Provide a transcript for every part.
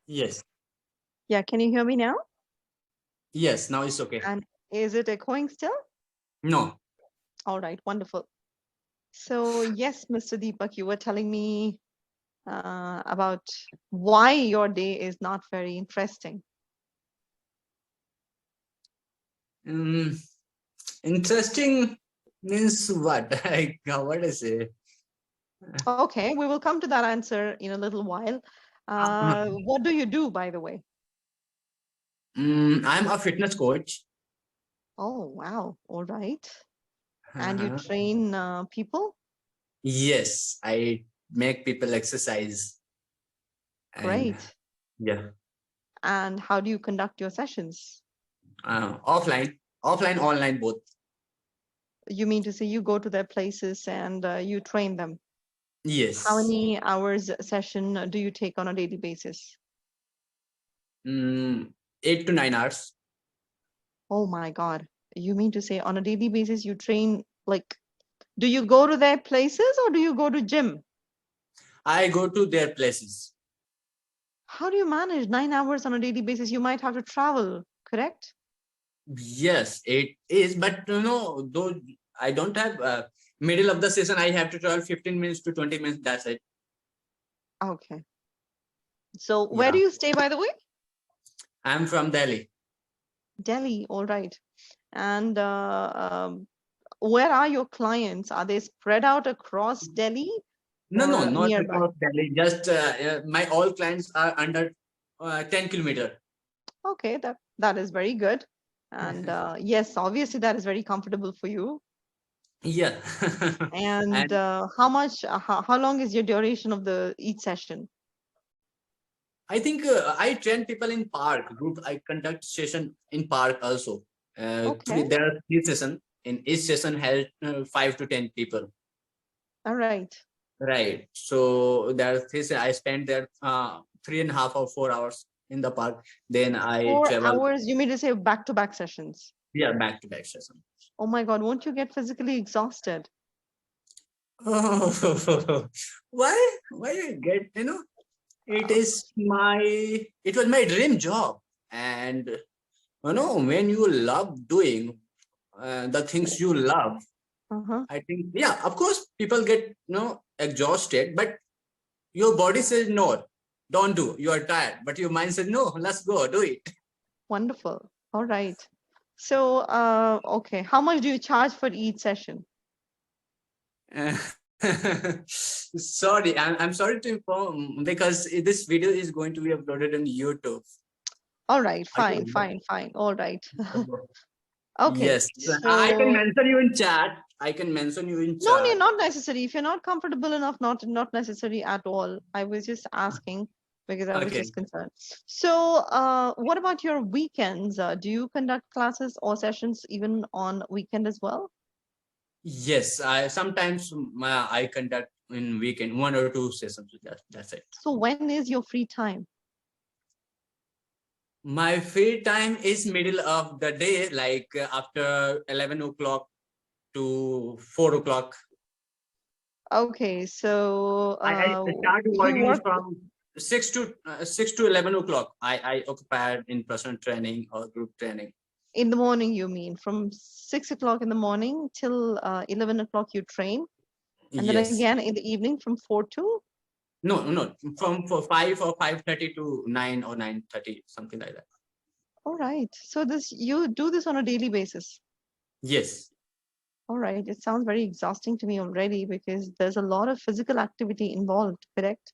Yes. Yeah, can you hear me now? Yes. Now it's okay. And is it echoing still? No. All right, wonderful. So, yes, Mr. Deepak, you were telling me about why your day is not very interesting. Mm, interesting means what? Like what is it? Okay, we will come to that answer in a little while. What do you do, by the way? I'm a fitness coach. Oh, wow. All right. And you Uh-huh. train people? Yes, I make people exercise and Great. yeah, And how do you conduct your sessions? offline, offline, online both. You mean to say you go to their places and you train them? How Yes. many hours a session do you take on a daily basis? Mm, 8 to 9 hours. Oh my God. You mean to say on a daily basis you train like do you go to their places or do you go to gym? I go to their places. How do you manage 9 hours on a daily basis? You might have to travel, correct? Yes, it is. But though I don't have middle of the session, I have to travel 15 minutes to 20 minutes. That's it. Okay. So where do Yeah. you stay, by the way? I'm from Delhi. Delhi, all right. And where are your clients? Are they spread out across Delhi No, no, or not nearby? across Delhi. Just my all clients are under 10 kilometer. Okay, that is very good. And yes, obviously that is very comfortable for you. Yeah. And And how long is your duration of the each session? I think I train people in park group. I conduct session in park also. Okay, There are 3 sessions. In each session held 5 to 10 people. all right. Right. So there's this. I spent there 3.5 or 4 hours in the park. Then I 4 travel. hours, you mean to say back-to-back sessions? Yeah, back to back session. Oh my God, won't you get physically exhausted? Oh, why you get it is my it was my dream job, and when you love doing the things you love, Uh-huh. I think, yeah, of course people get exhausted, but your body says no, don't do, you are tired, but your mind says no, let's go do it. Wonderful. All right. So, okay, how much do you charge for each session? Sorry, I'm sorry to inform, because this video is going to be uploaded on YouTube. All right, Are fine, you fine, fine. All right. aware? Okay. Yes, I can So, mention you in chat. I can mention you in no, no, chat. not necessary. If you're not comfortable enough, not necessary at all. I was just asking because I was Okay. just concerned. So, what about your weekends? Do you conduct classes or sessions even on weekend as well? Yes, I sometimes I conduct in weekend 1 or 2 sessions. That's it. So, when is your free time? My free time is middle of the day, like after 11 o'clock to 4 o'clock. Okay, so I start you working work from 6 to 11 o'clock. I occupied in person training or group training. in the morning, you mean from 6 o'clock in the morning till 11 o'clock you train, and then Yes. again in the evening from 4 to. No, no, from for 5 or 5:30 to 9 or 9:30, something like that. All right. So this you do this on a daily basis. Yes. All right. It sounds very exhausting to me already because there's a lot of physical activity involved, correct?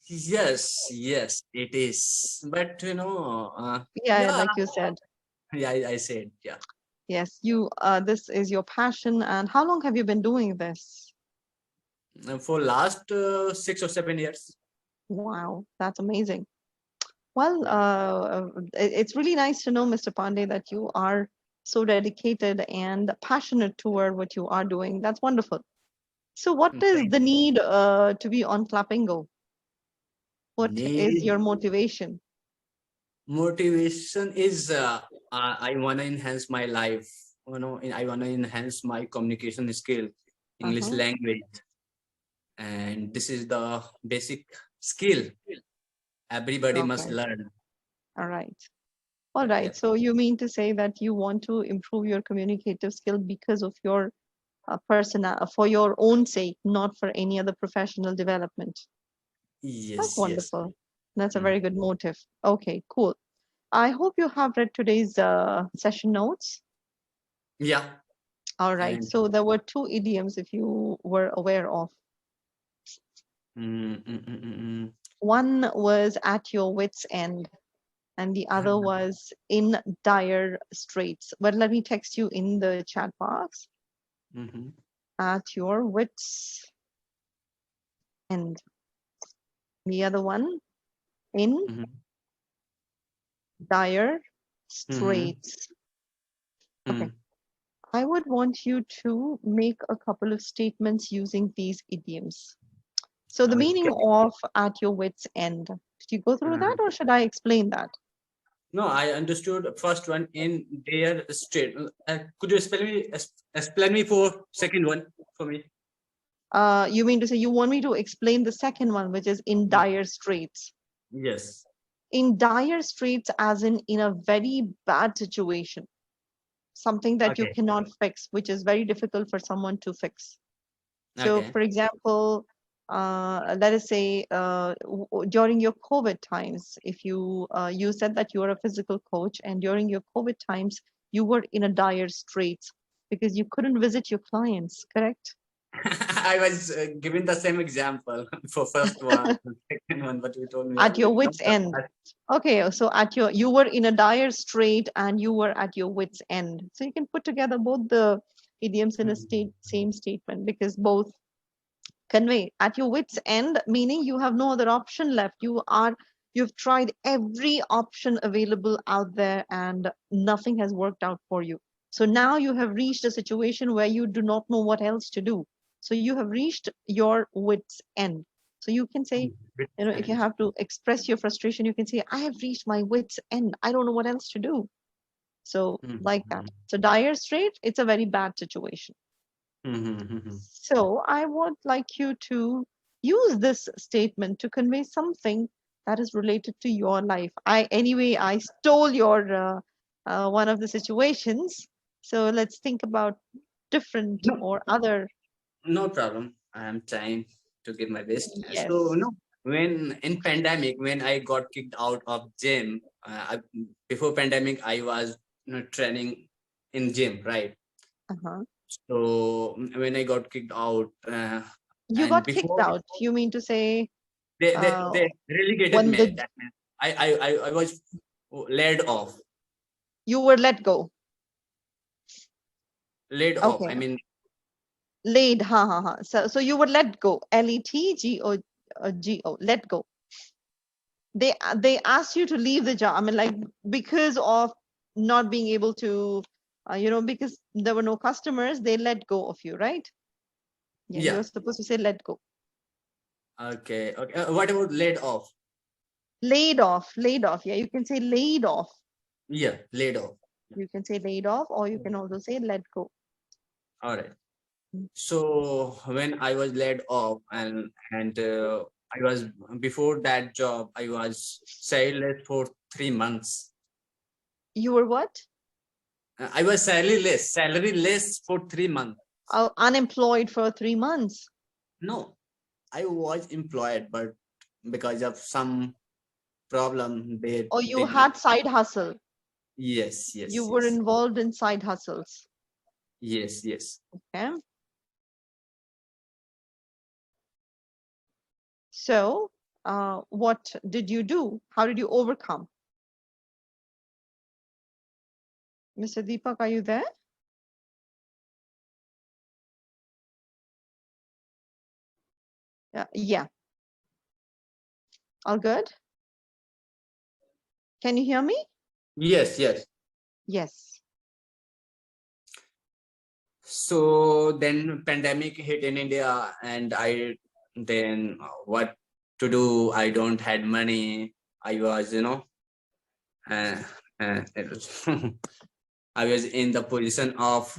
Yes, yes, it is. But Yeah, yeah, like you said. yeah, I said, yeah. Yes, you this is your passion. And how long have you been doing this? For last 6 or 7 years. Wow, that's amazing. Well, it's really nice to know, Mr. Pandey, that you are so dedicated and passionate toward what you are doing. That's wonderful. So, what is Thank the you. need to be on Clapingo? What is Need your motivation? motivation is I want to enhance my life. I want to enhance my communication skill, English Uh-huh. language, and this is the basic skill. Everybody must Okay. learn. All right. All right. Yes. So you mean to say that you want to improve your communicative skill because of your for your own sake, not for any other professional development. That's Yes. Yes. wonderful. That's a Mm. very good motive. Okay, cool. I hope you have read today's session notes. Yeah. All right. And So there were two idioms, if you were aware of. mm, mm, mm, mm, One was at your wit's end, and the other mm. was in dire straits. But let me text you in the chat box. Mhm, At your wit's end. The other one, in mhm, dire mhm, straits. Okay. mm. I would want you to make a couple of statements using these idioms. So the meaning Okay. of at your wit's end. Did you go through that Uh, or should I explain that? no, I understood first one in their state. Could you explain me for second one for me? You mean to say you want me to explain the second one, which is in Mm. dire straits? Yes. In dire straits, as in a very bad situation, something that you Okay. cannot fix, which is very difficult for someone to fix. So, Okay. for example, let us say during your COVID times, if you said that you are a physical coach, and during your COVID times, you were in a dire straits because you couldn't visit your clients, correct? I was giving the same example for first one, second one, but you told me At your no. wits' end. Okay, so you were in a dire strait and you were at your wits' end. So you can put together both the idioms in a same statement because both convey at your wits end, meaning you have no other option left. You've tried every option available out there and nothing has worked out for you. So now you have reached a situation where you do not know what else to do. So you have reached your wits end. So you can say, if you And have to express your frustration, you can say, I have reached my wits end, I don't know what else to do. So like that. So dire strait, it's a very bad situation. So I would like you to use this statement to convey something that is related to your life. I stole your one of the situations. So let's think about different no, or other. no problem. I am trying to give my best. So, Yes. no, when in pandemic, when I got kicked out of gym, before pandemic, I was training in gym, right? Uh-huh. So when I got kicked out, You and got kicked before out. You mean to say uh, they relegated when me, the that means I was laid off, you were let go? laid off. Okay. I mean, Laid. Ha ha ha. So you were let go. Letgo. Let go. They asked you to leave the job. I mean, like because of not being able to, because there were no customers, they let go of you, right? Yeah, yeah. you're supposed to say let go. Okay. Okay. What about laid off? Laid off, laid off. Yeah, you can say laid off. Yeah, laid off. You can say laid off, or you can also say let go. All right. So when I was laid off, and I was before that job, I was salary for 3 months. You were what? I was salary less for 3 months. Unemployed for 3 months. No, I was employed, but because of some problem, they Or you did not. had side hustle. Yes, You yes, were yes, involved in side hustles. yes, yes. Okay. So, what did you do? How did you overcome? Mr. Deepak, are you there? Yeah. All good? Can you hear me? Yes, yes. Yes. So then pandemic hit in India, and I then what to do? I don't had money. I was, uh, it was I was in the position of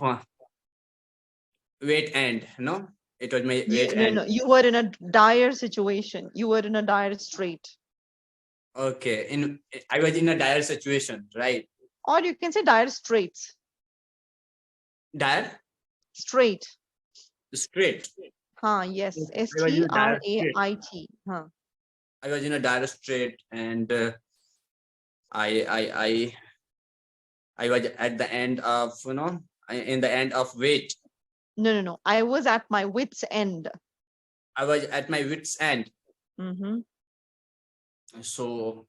wait end. No, it was my wait No, end. no, you were in a dire situation. You were in a dire strait. Okay, I was in a dire situation, right? Or you can say dire straits. Dire, Straight. straight. Yes. I was in a dire strait. Strait. I was in a dire strait, and I, I, I, I was at the end of, in the end of wait. No. I was at my wit's end. I was at my wit's end, Mm-hmm. so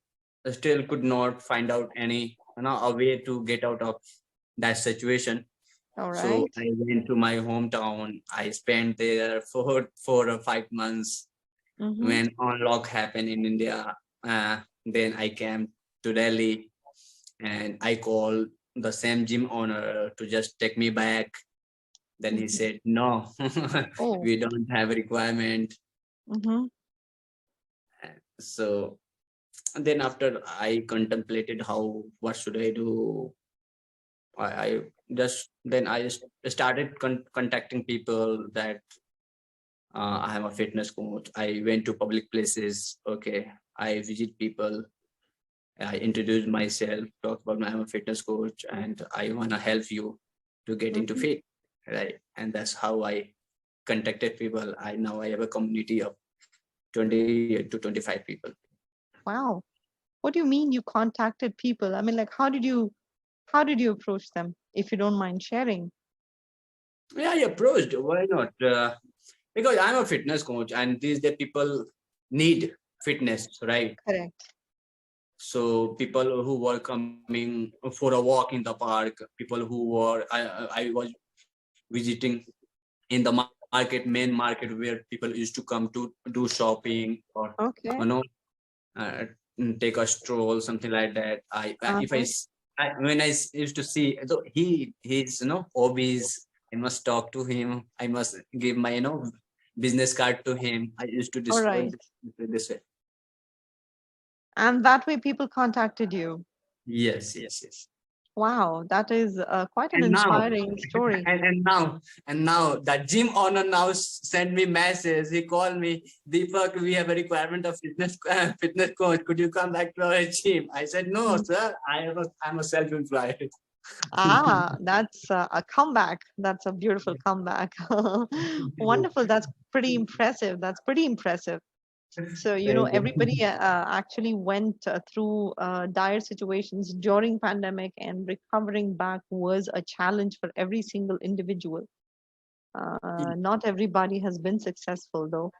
I still could not find out any, a way to get out of that situation. All So right. I went to my hometown. I spent there for 4 or 5 months. Mm-hmm. When unlock happened in India, then I came to Delhi, and I called the same gym owner to just take me back. Then he Mm-hmm. said, no, Oh. we don't have a requirement. Mm-hmm. So then after I contemplated what should I do, I just then I started contacting people that I am a fitness coach. I went to public places. Okay, I visit people. I introduce myself, talk about I'm a fitness coach, and I wanna help you to get into Mm-hmm. fit, right? And that's how I contacted people. I have a community of 20 to 25 people. Wow. What do you mean you contacted people? I mean, like, how did you approach them? If you don't mind sharing. Yeah, I approached. Why not? Because I'm a fitness coach, and these days people need fitness, right? Correct. So people who were coming for a walk in the park, people who were I was visiting in the market, main market, where people used to come to do shopping, or you Okay. know uh, take a stroll, something like that. If Uh-huh. when used to see, so his hobbies, I must talk to him. I must give my business card to him. I used to All discuss right. this way. And that way people contacted you. Yes, yes, yes. Wow, that is quite an And now, inspiring story. and now that gym owner now send me message. He called me, Deepak, we have a requirement of fitness coach. Could you come back to our gym? I said, no, Mm. sir. I'm a self-employed. That's a comeback. That's a beautiful comeback. Wonderful. That's pretty impressive. That's pretty impressive. So, Thank everybody you. actually went through dire situations during pandemic, and recovering back was a challenge for every single individual. Not everybody has been successful though.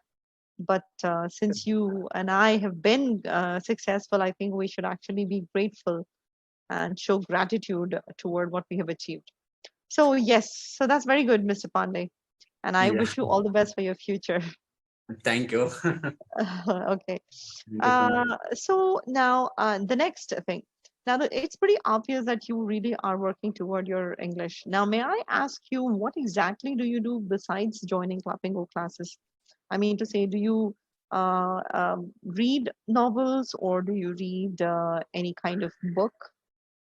But since you and I have been successful, I think we should actually be grateful and show gratitude toward what we have achieved. So, yes, so that's very good, Mr. Pandey. And I Yeah. wish you all the best for your future. Thank you. Okay. Thank you so much. So now the next thing. Now it's pretty obvious that you really are working toward your English. Now, may I ask you what exactly do you do besides joining Clapingo classes? I mean to say, do you read novels, or do you read any kind of book,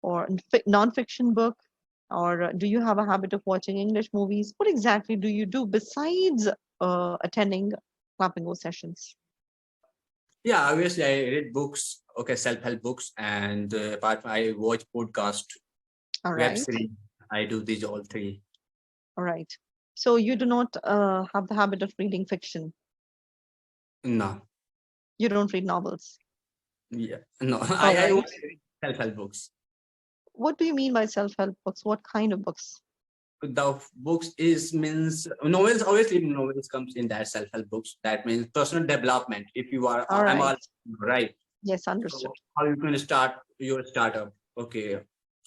or non-fiction book, or do you have a habit of watching English movies? What exactly do you do besides attending Clapingo sessions? Yeah, obviously I read books, okay, self-help books, and apart from I watch podcast, All web right. series. I do these all three. All right. So you do not have the habit of reading fiction. No, You don't read novels. yeah, no. All I right. only read self-help books. What do you mean by self-help books? What kind of books? The books is means novels. Obviously, novels comes in that self-help books. That means personal development. If you are, All I'm right. all right. Yes, understood. So how you can start your startup? Okay,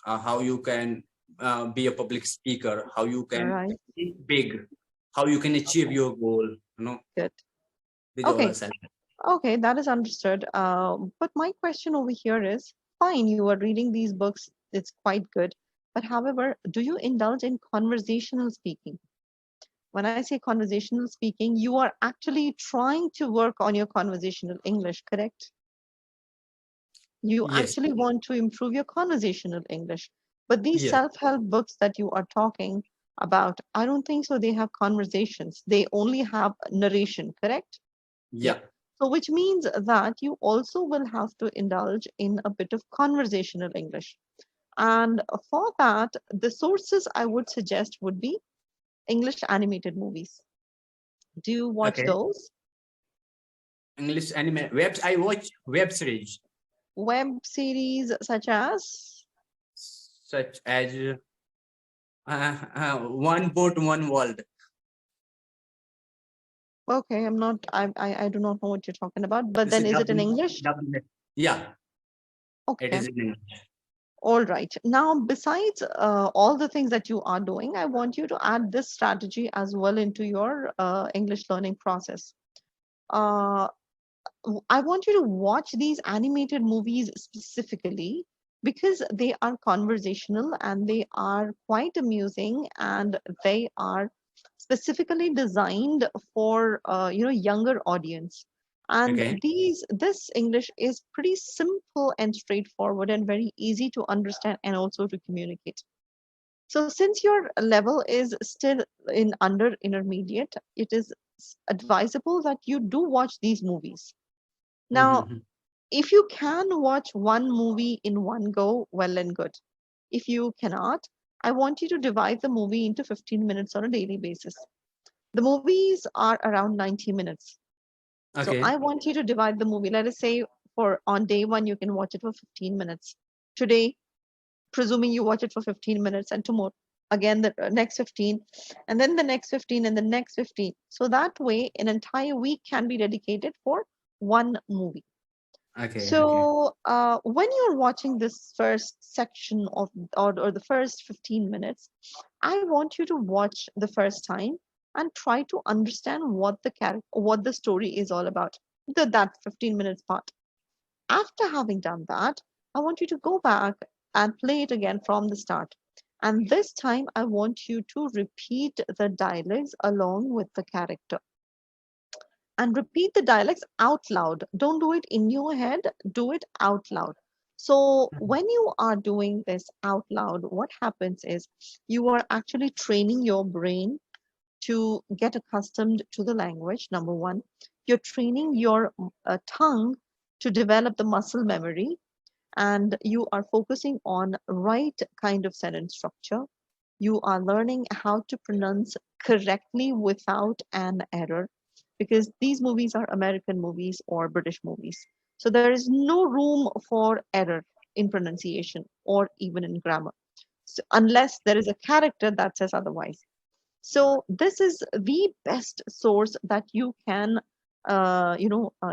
how you can be a public speaker? How you All can right. think big? How you can achieve your goal? Good. These all are Okay. self. Okay, that is understood. But my question over here is, fine, you are reading these books. It's quite good. But however, do you indulge in conversational speaking? When I say conversational speaking, you are actually trying to work on your conversational English, correct? You Yes, actually want to improve your conversational English. But these yes, self-help books that you are talking about, I don't think so. They have conversations. They only have narration, correct? Yeah. yeah. So, which means that you also will have to indulge in a bit of conversational English. And for that, the sources I would suggest would be English animated movies. Do you watch Okay. those? English anime webs. I watch web series Web series such as, such as One Boat, One World. okay, I do not know what you're talking about, but This then is is it in dubbing, English? dubbing. Yeah, it Okay, is in English. all right. Now, besides all the things that you are doing, I want you to add this strategy as well into your English learning process. Uh, I want you to watch these animated movies specifically because they are conversational and they are quite amusing and they are specifically designed for younger audience. And Okay. this English is pretty simple and straightforward and very easy to understand and also to communicate. So since your level is still in under intermediate, it is advisable that you do watch these movies. Now, Mhm. if you can watch one movie in one go, well and good. If you cannot, I want you to divide the movie into 15 minutes on a daily basis. The movies are around 90 minutes. So I Okay. want you to divide the movie. Let us say for on day one, you can watch it for 15 minutes. Today, presuming you watch it for 15 minutes, and tomorrow, again, the next 15, and then the next 15, and the next 15. So that way, an entire week can be dedicated for one movie. Okay. Okay. So when you're watching this first section of or the first 15 minutes, I want you to watch the first time and try to understand what the character, what the story is all about. That 15 minutes part. After having done that, I want you to go back and play it again from the start. And this time, I want you to repeat the dialogues along with the character and repeat the dialects out loud. Don't do it in your head, do it out loud. So, Mhm. when you are doing this out loud, what happens is you are actually training your brain to get accustomed to the language, number one. You're training your tongue to develop the muscle memory, and you are focusing on right kind of sentence structure. You are learning how to pronounce correctly without an error because these movies are American movies or British movies. So there is no room for error in pronunciation or even in grammar, so unless there is a character that says otherwise. So this is the best source that you can,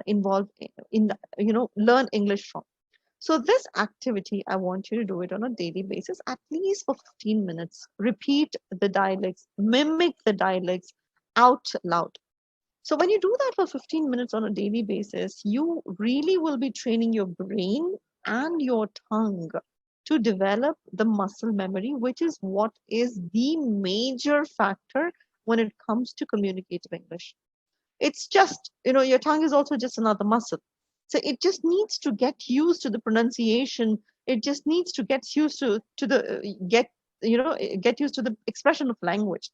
involve in, learn English from. So this activity, I want you to do it on a daily basis, at least for 15 minutes. Repeat the dialects, mimic the dialects out loud. So when you do that for 15 minutes on a daily basis, you really will be training your brain and your tongue to develop the muscle memory, which is what is the major factor when it comes to communicative English. It's just, your tongue is also just another muscle. So it just needs to get used to the pronunciation. It just needs to get used to the get used to the expression of language.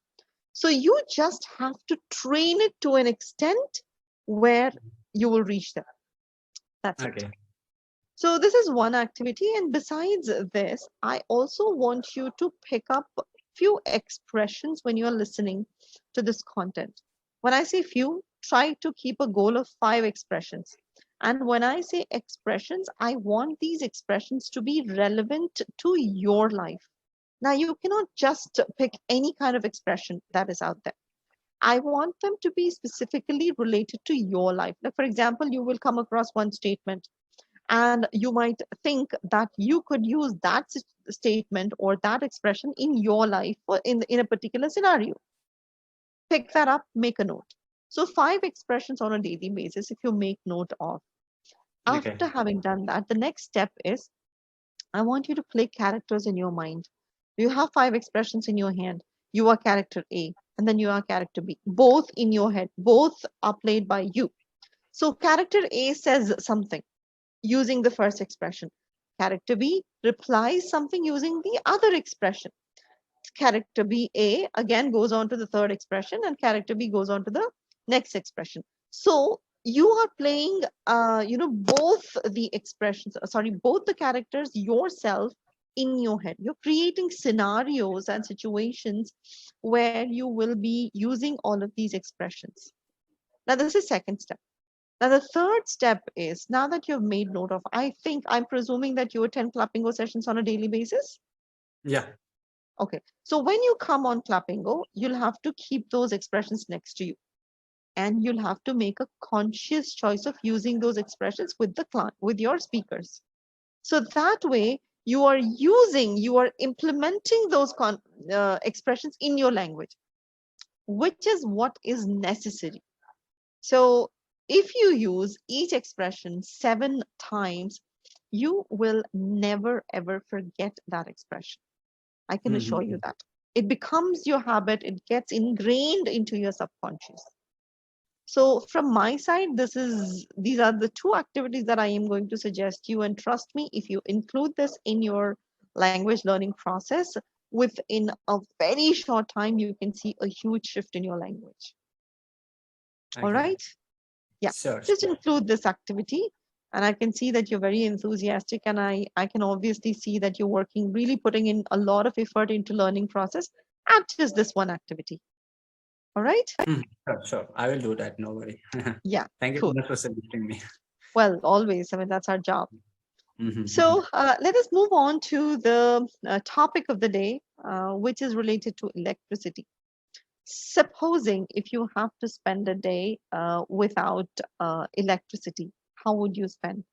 So you just have to train it to an extent where you will reach there. That's it. Okay. So this is one activity. And besides this, I also want you to pick up few expressions when you're listening to this content. When I say few, try to keep a goal of 5 expressions. And when I say expressions, I want these expressions to be relevant to your life. Now, you cannot just pick any kind of expression that is out there. I want them to be specifically related to your life. Like, for example, you will come across one statement and you might think that you could use that statement or that expression in your life or in a particular scenario. Pick that up, make a note. So 5 expressions on a daily basis if you make note of. Okay. After having done that, the next step is I want you to play characters in your mind. You have 5 expressions in your hand. You are character A, and then you are character B. Both in your head. Both are played by you. So character A says something using the first expression. Character B replies something using the other expression. Character B again goes on to the third expression, and character B goes on to the next expression. So you are playing, both the expressions, both the characters yourself in your head. You're creating scenarios and situations where you will be using all of these expressions. Now, this is second step. Now, the third step is, now that you've made note of, I'm presuming that you attend Clapingo sessions on a daily basis. Yeah. Okay. So when you come on Clapingo, you'll have to keep those expressions next to you. And you'll have to make a conscious choice of using those expressions with the client, with your speakers. So that way, you are implementing those expressions in your language, which is what is necessary. So if you use each expression 7 times, you will never ever forget that expression. I can assure you that. It becomes your habit, it gets ingrained into your subconscious. So from my side, these are the two activities that I am going to suggest you. And trust me, if you include this in your language learning process, within a very short time, you can see a huge shift in your language. All Okay. right? Yeah, Sure. just include this activity. And I can see that you're very enthusiastic, and I can obviously see that you're working, really putting in a lot of effort into learning process at just this one activity. All right? Sure. I will do that. No worry. Yeah, Thank you so cool. much for suggesting me. Well, always. I mean, that's our job. Mhm. So let us move on to the topic of the day, which is related to electricity. Supposing if you have to spend a day without electricity, how would you spend?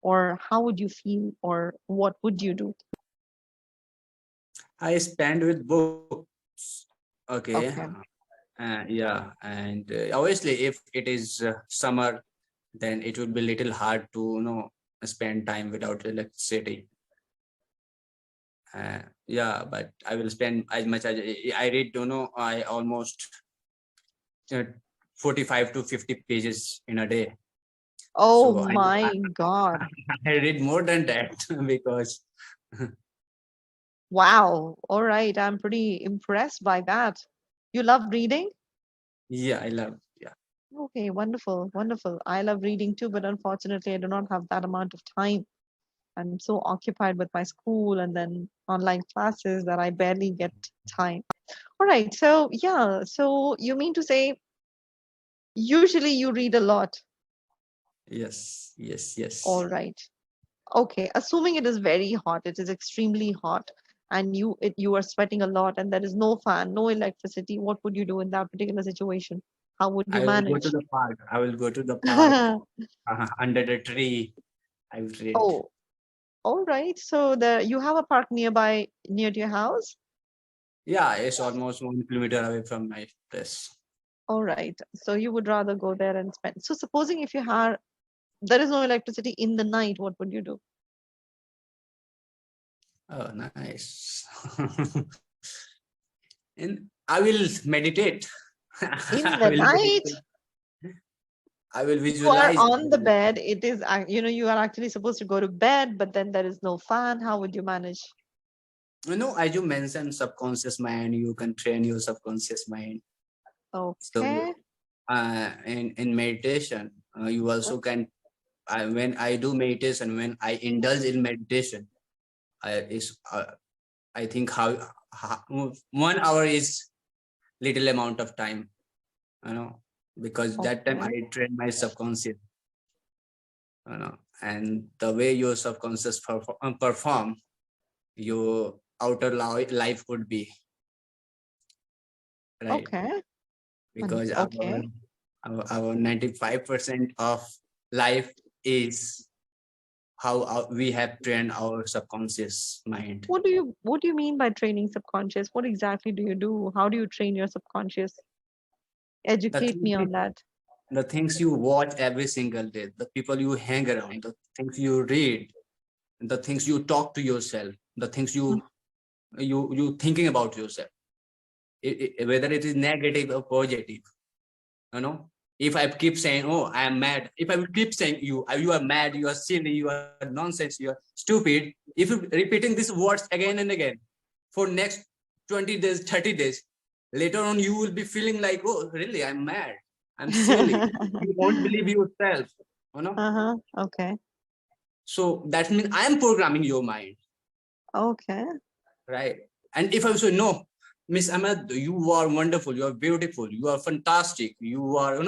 Or how would you feel? Or what would you do? I spend with books. Okay. Okay. Yeah. And obviously, if it is summer, then it would be little hard to spend time without electricity. Yeah, but I will spend as much as I read. I almost uh, 45 to 50 pages in a day. Oh So my God. I read more than that because Wow. All right. I'm pretty impressed by that. You love reading? yeah, I love. Yeah. Okay, wonderful, wonderful. I love reading too, but unfortunately, I do not have that amount of time. I'm so occupied with my school and then online classes that I barely get time. All right, so yeah, so you mean to say usually you read a lot? Yes. Yes. Yes. All right. Okay, assuming it is very hot, it is extremely hot, and you are sweating a lot, and there is no fan, no electricity. What would you do in that particular situation? How would you I will go to manage? the park. I will go to the park under the tree. I will read. Oh, all right. So you have a park nearby near to your house? Yeah, it's almost 1 kilometer away from my place. All right. So you would rather go there and spend. So supposing if you had there is no electricity in the night, what would you do? Oh, nice. And I will meditate. In I the will night, meditate. I will you are visualize. on the bed. It is, you are actually supposed to go to bed, but then there is no fan. How would you manage? As you mentioned, subconscious mind, you can train your subconscious mind. So, Okay. in meditation, you also can. When I do meditation, when I indulge in meditation, I think how 1 hour is little amount of time, because that time I Okay. train my subconscious, and the way your subconscious perform, your outer life would be right, Okay. because Okay. our 95% of life is how we have trained our subconscious mind. What do you mean by training subconscious? What exactly do you do? How do you train your subconscious? The Educate me on thing that. the things you watch every single day, the people you hang around, the things you read, the things you talk to yourself, the things you thinking about yourself, whether it is negative or positive. If I keep saying, oh, I am mad, if I will keep saying you are mad, you are silly, you are nonsense, you are stupid, if you repeating these words again and again for next 20 days, 30 days, later on you will be feeling like, oh, really, I'm mad. I'm silly. You won't believe yourself, you know. Okay. So that means I am programming your mind, Okay. right? And if I say no, Miss Ahmed, you are wonderful, you are beautiful, you are fantastic, you are,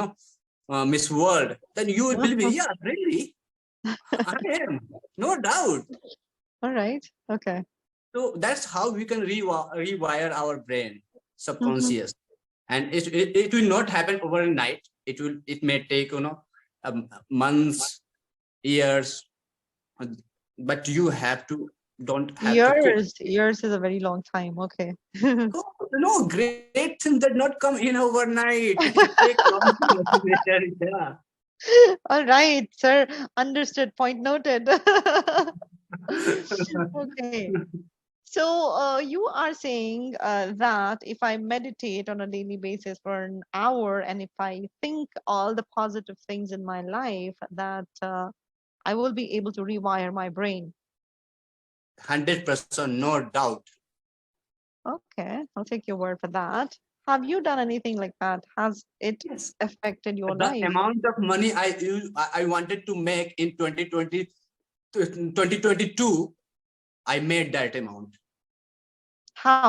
Miss World, then you will believe me. Yeah, really, I am, no doubt. All right. Okay. So that's how we can rewire our brain, subconscious, and it will not happen overnight. It may take months, years, but you have to don't have to quit. Years is a very long time. Okay. Oh, no, great things that not come in overnight. It take long later. Yeah. All right, sir. Understood. Point noted. Okay. So you are saying that if I meditate on a daily basis for an hour and if I think all the positive things in my life, that I will be able to rewire my brain. 100%, no doubt. Okay, I'll take your word for that. Have you done anything like that? Has it Yes. affected your The life? amount of money I wanted to make in 2022, I made that amount. How?